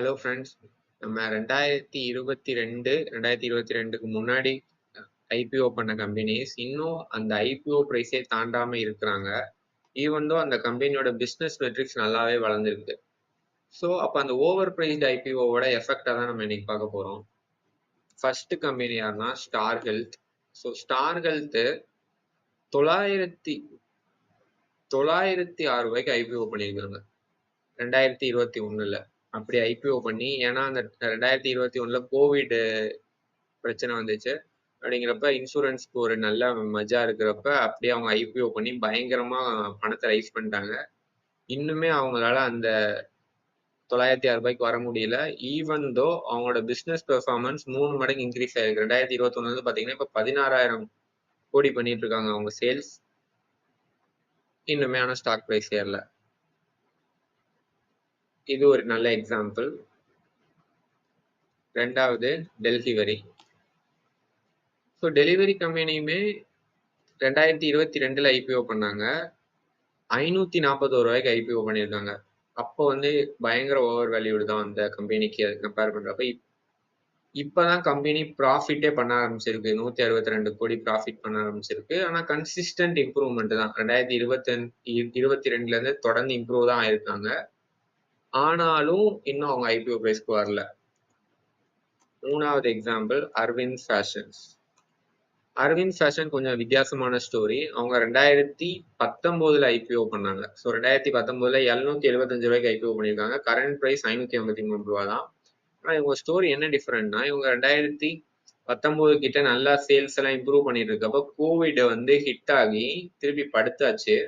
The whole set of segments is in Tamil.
Hello friends. நம்ம 2022க்கு முன்னாடி ஐபிஓ பண்ண கம்பெனிஸ் இன்னும் அந்த ஐபிஓ பிரைஸே தாண்டாம இருக்கிறாங்க. ஈவன் தோ அந்த கம்பெனியோட பிசினஸ் மெட்ரிக்ஸ் நல்லாவே வளர்ந்துருக்கு. ஸோ அப்போ அந்த ஓவர் பிரைஸ்டு ஐபிஓவோட எஃபெக்டை தான் நம்ம இன்னைக்கு பார்க்க போகிறோம். ஃபர்ஸ்ட் கம்பெனி யாருன்னா star health. So star health 906 IPO பண்ணியிருக்காங்க 2021. அப்படி ஐபிஓ பண்ணி, ஏன்னா அந்த 2021 கோவிட் பிரச்சனை வந்துச்சு. அப்படிங்கிறப்ப இன்சூரன்ஸ்க்கு ஒரு நல்ல மஜா இருக்கிறப்ப அப்படியே அவங்க ஐபிஓ பண்ணி பயங்கரமா பணத்தை ரைஸ் பண்ணிட்டாங்க. இன்னுமே அவங்களால அந்த 906 வர முடியல. ஈவன் தோ அவங்களோட பிசினஸ் பெர்ஃபார்மன்ஸ் 3 மடங்கு இன்க்ரீஸ் ஆயிருக்கு. 2021 பாத்தீங்கன்னா இப்ப 16,000 கோடி பண்ணிட்டு இருக்காங்க அவங்க சேல்ஸ். இன்னுமே ஆன ஸ்டாக் பிரைஸ் ஏறல. இது ஒரு நல்ல எக்ஸாம்பிள். ரெண்டாவது டெலிவரி. ஸோ டெலிவரி கம்பெனியுமே 2022 ஐபிஓ பண்ணாங்க. 541 ஐபிஓ பண்ணியிருக்காங்க. அப்போ பயங்கர ஓவர் வேல்யூடு தான் அந்த கம்பெனிக்கு கம்பேர் பண்றப்ப. இப்பதான் கம்பெனி ப்ராஃபிட்டே பண்ண ஆரம்பிச்சிருக்கு. 162 கோடி ப்ராஃபிட் பண்ண ஆரம்பிச்சிருக்கு. ஆனா கன்சிஸ்டன்ட் இம்ப்ரூவ்மெண்ட் தான். 2022 இருந்து தொடர்ந்து இம்ப்ரூவ் தான் ஆயிருக்காங்க. ஆனாலும் இன்னும் அவங்க ஐபிஓ பிரைஸ்க்கு வரல. மூணாவது example Arvind fashions. Arvind fashion கொஞ்சம் வித்தியாசமான ஸ்டோரி. அவங்க 2019 ஐபிஓ பண்ணாங்க. ஸோ 2019 775 ஐபிஓ பண்ணியிருக்காங்க. கரண்ட் பிரைஸ் 583 தான். ஆனால் இவங்க ஸ்டோரி என்ன டிஃபரெண்ட்னா, இவங்க 2019 கிட்ட நல்லா சேல்ஸ் எல்லாம் இம்ப்ரூவ் பண்ணிட்டு இருக்கப்ப கோவிட் ஹிட் ஆகி திருப்பி படுத்தாச்சு.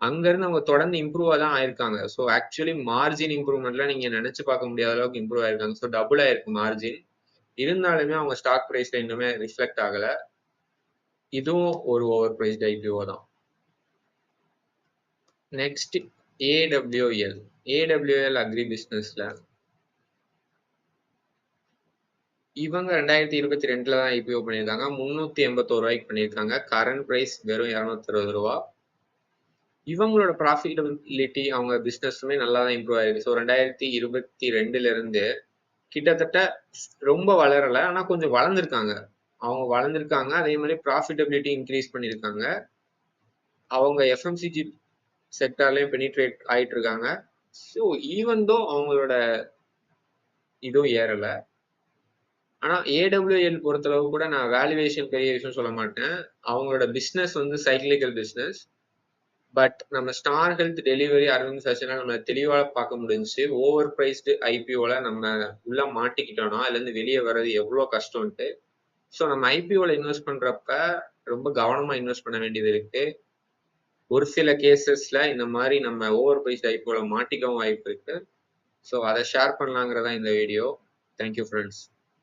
அங்கிருந்து அவங்க தொடர்ந்து இம்ப்ரூவா தான் ஆயிருக்காங்க. ஸோ ஆக்சுவலி மார்ஜின் இம்ப்ரூவ்மெண்ட்ல நீங்க நினைச்சு பார்க்க முடியாத அளவுக்கு இம்ப்ரூவ் ஆயிருக்காங்க. ஸோ டபுள் ஆயிருக்கு மார்ஜின். இருந்தாலுமே அவங்க ஸ்டாக் பிரைஸ்ல இன்னுமே ரிஃப்ளெக்ட் ஆகல. இதுவும் ஒரு ஓவர் பிரைஸ்ட் ஐபிஓ தான். Next AWL. ஏடபிள்யூஎல் அக்ரி பிசினஸ்ல இவங்க 2022 தான் ஐபிஓ பண்ணியிருக்காங்க. 381 பண்ணியிருக்காங்க. கரண்ட் பிரைஸ் வெறும் 260 இவங்களோட ப்ராஃபிட்டபிலிட்டி அவங்க பிசினஸுமே நல்லா தான் இம்ப்ரூவ் ஆயிருக்கு. ஸோ 2022 இருந்து கிட்டத்தட்ட ரொம்ப வளரல, ஆனா கொஞ்சம் வளர்ந்துருக்காங்க. அவங்க வளர்ந்துருக்காங்க. அதே மாதிரி ப்ராஃபிட்டபிலிட்டி இன்க்ரீஸ் பண்ணியிருக்காங்க. அவங்க எஃப்எம்சிஜி செக்டார்லயும் பெனிட்ரேட் ஆயிட்டு இருக்காங்க. ஸோ ஈவன் தோ அவங்களோட இதுவும் ஏறல. ஆனா ஏடபிள்யூஎல் பொறுத்தளவு கூட நான் வேல்யூவேஷன் பெரிய விஷயம் சொல்ல மாட்டேன். அவங்களோட பிசினஸ் சைக்கிளிக்கல் பிசினஸ். பட் நம்ம ஸ்டார் ஹெல்த், டெலிவரி, அரவிந்த் ஃபேஷனை நம்ம தெளிவாக பார்க்க முடிஞ்சுச்சு. ஓவர் பிரைஸ்டு ஐபிஓல நம்ம உள்ள மாட்டிக்கிட்டோம்னா அதுல இருந்து வெளியே வர்றது எவ்வளோ கஷ்டம்ட்டு. ஸோ நம்ம ஐபிஓல இன்வெஸ்ட் பண்றப்ப ரொம்ப கவனமா இன்வெஸ்ட் பண்ண வேண்டியது இருக்கு. ஒரு சில கேசஸ்ல இந்த மாதிரி நம்ம ஓவர் பிரைஸ்ட் ஐபிஓல மாட்டிக்கவும் வாய்ப்பு இருக்கு. ஸோ அதை ஷேர் பண்ணலாங்கிறதா இந்த வீடியோ. Thank you friends.